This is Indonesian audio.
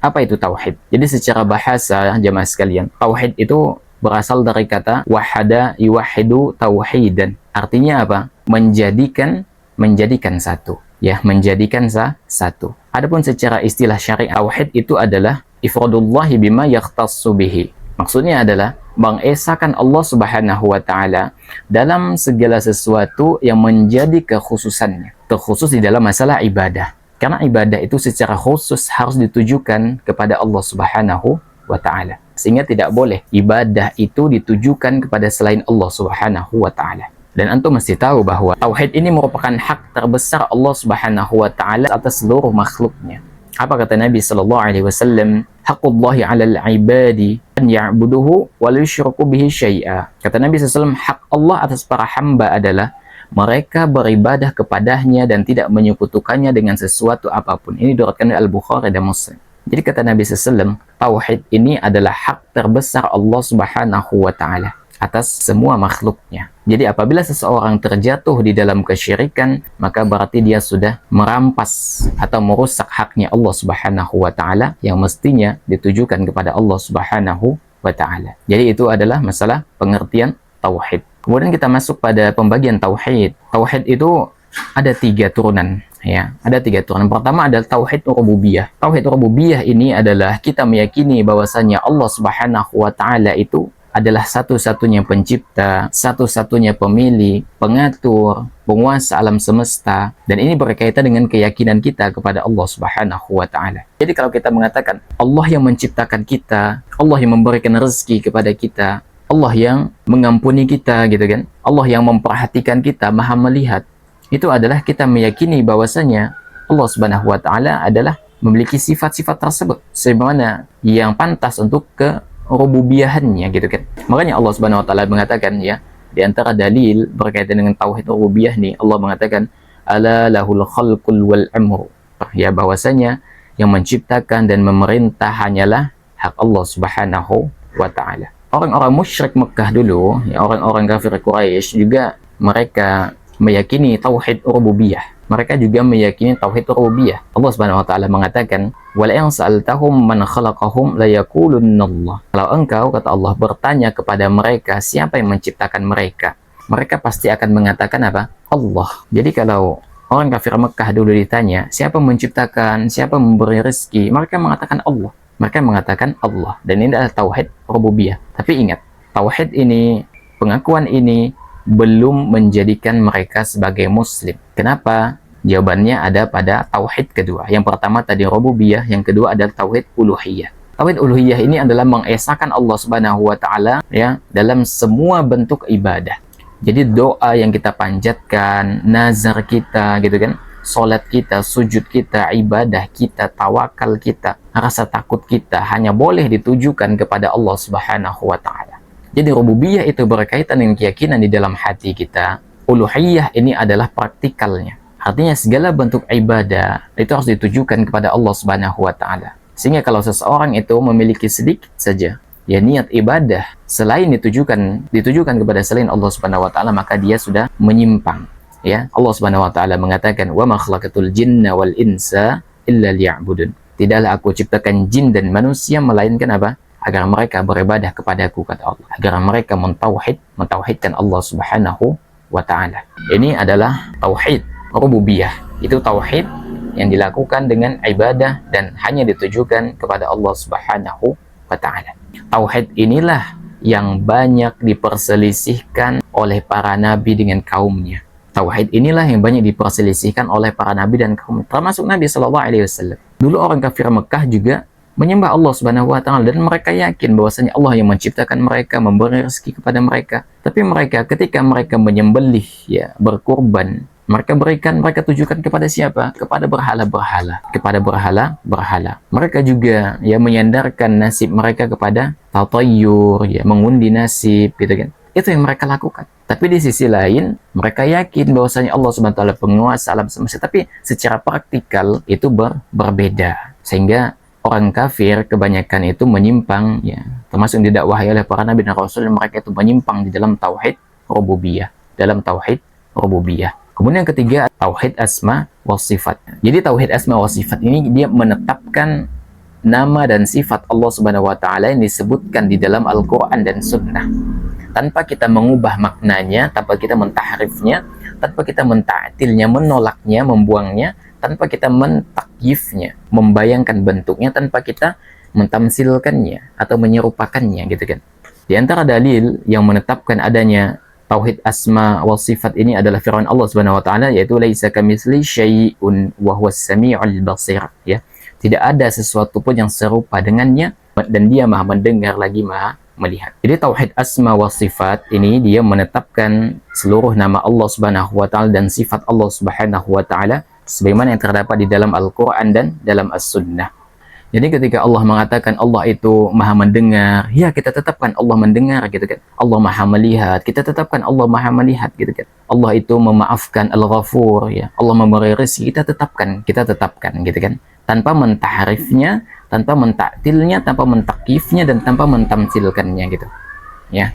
Apa itu tauhid? Jadi secara bahasa jamaah sekalian, tauhid itu berasal dari kata wahada yuwahidu tauhidan. Artinya apa? Menjadikan satu. Ya, menjadikan satu. Adapun secara istilah syariat, tauhid itu adalah ifradullahi bima yakhtassu bihi. Maksudnya adalah mengesahkan Allah Subhanahu wa taala dalam segala sesuatu yang menjadi kekhususannya. Terkhusus di dalam masalah ibadah. Karena ibadah itu secara khusus harus ditujukan kepada Allah Subhanahu wa ta'ala. Sehingga tidak boleh ibadah itu ditujukan kepada selain Allah Subhanahu wa ta'ala. Dan antum mesti tahu bahwa tauhid ini merupakan hak terbesar Allah Subhanahu wa ta'ala atas seluruh makhluknya. Apa kata Nabi sallallahu alaihi wasallam? Haqqullahi 'alal 'ibadi an ya'buduhu wa la yusyriku bihi syai'a. Kata Nabi sallallahu alaihi wasallam, hak Allah atas para hamba adalah mereka beribadah kepadanya dan tidak menyekutukannya dengan sesuatu apapun. Ini diriwayatkan oleh Al-Bukhari dan Muslim. Jadi kata Nabi SAW, tauhid ini adalah hak terbesar Allah Subhanahu wa ta'ala atas semua makhluknya. Jadi apabila seseorang terjatuh di dalam kesyirikan, maka berarti dia sudah merampas atau merusak haknya Allah Subhanahu wa ta'ala yang mestinya ditujukan kepada Allah Subhanahu wa ta'ala. Jadi itu adalah masalah pengertian tauhid. Kemudian kita masuk pada pembagian tauhid. Tauhid itu ada 3 turunan, ya. Ada 3 turunan. Pertama adalah tauhid rububiyah. Tauhid rububiyah ini adalah kita meyakini bahwasanya Allah Subhanahu wa taala itu adalah satu-satunya pencipta, satu-satunya pemilik, pengatur, penguasa alam semesta, dan ini berkaitan dengan keyakinan kita kepada Allah Subhanahu wa taala. Jadi kalau kita mengatakan Allah yang menciptakan kita, Allah yang memberikan rezeki kepada kita, Allah yang mengampuni kita, gitu kan, Allah yang memperhatikan kita, maha melihat, itu adalah kita meyakini bahwasanya Allah Subhanahu wa taala adalah memiliki sifat-sifat tersebut sebagaimana yang pantas untuk kerububiyahannya, gitu kan. Makanya Allah Subhanahu wa taala mengatakan, ya, di antara dalil berkaitan dengan tauhid rububiyah nih, Allah mengatakan ala lahul khalqul wal amru, ya, bahwasanya yang menciptakan dan memerintah hanyalah hak Allah Subhanahu wa taala. Orang-orang musyrik Mekah dulu, ya, orang-orang kafir Quraisy juga mereka meyakini tauhid rububiyah. Mereka juga meyakini tauhid rububiyah. Allah Subhanahu wa taala mengatakan, "Wa la in sa'altahum man khalaqahum la yaqulunallah." Kalau engkau, kata Allah, bertanya kepada mereka siapa yang menciptakan mereka, mereka pasti akan mengatakan apa? Allah. Jadi kalau orang kafir Mekah dulu ditanya, siapa menciptakan, siapa memberi rezeki, mereka mengatakan Allah. Mereka mengatakan Allah, dan ini adalah tauhid rububiyah. Tapi ingat, tauhid ini, pengakuan ini belum menjadikan mereka sebagai muslim. Kenapa? Jawabannya ada pada tauhid kedua. Yang pertama tadi rububiyah, yang kedua adalah tauhid uluhiyah. Tauhid uluhiyah ini adalah mengesahkan Allah Subhanahu wa taala, ya, dalam semua bentuk ibadah. Jadi doa yang kita panjatkan, nazar kita, gitu kan, salat kita, sujud kita, ibadah kita, tawakal kita, rasa takut kita hanya boleh ditujukan kepada Allah Subhanahu wa taala. Jadi rububiyah itu berkaitan dengan keyakinan di dalam hati kita. Uluhiyah ini adalah praktikalnya. Artinya segala bentuk ibadah itu harus ditujukan kepada Allah Subhanahu wa taala. Sehingga kalau seseorang itu memiliki sedikit saja ya niat ibadah selain ditujukan kepada selain Allah Subhanahu wa taala, maka dia sudah menyimpang. Ya, Allah Subhanahu wa taala mengatakan, "Wa ma khalaqatul jinna wal insa illa liya'budun." Tidaklah aku ciptakan jin dan manusia melainkan apa? Agar mereka beribadah kepadaku, kata Allah. Agar mereka mentauhidkan Allah Subhanahu wa taala. Ini adalah tauhid rububiyah. Itu tauhid yang dilakukan dengan ibadah dan hanya ditujukan kepada Allah Subhanahu wa taala. Tauhid inilah yang banyak diperselisihkan oleh para nabi dengan kaumnya. Tauhid inilah yang banyak diperselisihkan oleh para nabi dan kaum, termasuk Nabi Shallallahu Alaihi Wasallam. Dulu orang kafir Mekah juga menyembah Allah Subhanahu Wa Taala dan mereka yakin bahwasanya Allah yang menciptakan mereka, memberi rezeki kepada mereka. Tapi mereka ketika mereka menyembelih, ya, berkurban, mereka tujukan kepada siapa? Kepada berhala-berhala, kepada berhala-berhala. Mereka juga ya menyandarkan nasib mereka kepada tatayyur, ya, mengundi nasib, gitu kan. Itu yang mereka lakukan. Tapi di sisi lain, mereka yakin bahwasanya Allah Subhanahu wa taala penguasa alam semesta, tapi secara praktikal itu berbeda. Sehingga orang kafir kebanyakan itu menyimpang, ya, termasuk yang didakwahi oleh para nabi dan rasul, mereka itu menyimpang di dalam tauhid rububiyah, Kemudian yang ketiga, tauhid asma wa sifat. Jadi tauhid asma wa sifat ini dia menetapkan nama dan sifat Allah Subhanahu wa taala yang disebutkan di dalam Al-Qur'an dan Sunnah. Tanpa kita mengubah maknanya, tanpa kita mentahrifnya, tanpa kita mentaktilnya, menolaknya, membuangnya, tanpa kita mentakyifnya, membayangkan bentuknya, tanpa kita mentamsilkannya atau menyerupakannya gitu kan. Di antara dalil yang menetapkan adanya tauhid asma wa sifat ini adalah firman Allah Subhanahu wa taala, yaitu laisa kamitsli syai'un wa huwas samiul basir, ya. Tidak ada sesuatu pun yang serupa dengannya dan dia Maha mendengar lagi Maha melihat. Jadi tauhid asma wa sifat ini dia menetapkan seluruh nama Allah Subhanahu wa taala dan sifat Allah Subhanahu wa taala sebagaimana yang terdapat di dalam Al-Qur'an dan dalam As-Sunnah. Jadi ketika Allah mengatakan Allah itu Maha mendengar, ya kita tetapkan Allah mendengar gitu kan. Allah Maha melihat, kita tetapkan Allah Maha melihat gitu kan. Allah itu memaafkan, Al-Ghafur, ya. Allah memberi rezeki, kita tetapkan gitu kan. Tanpa mentahrifnya, tanpa mentaktilnya, tanpa mentakifnya, dan tanpa mentamsilkannya gitu. Ya.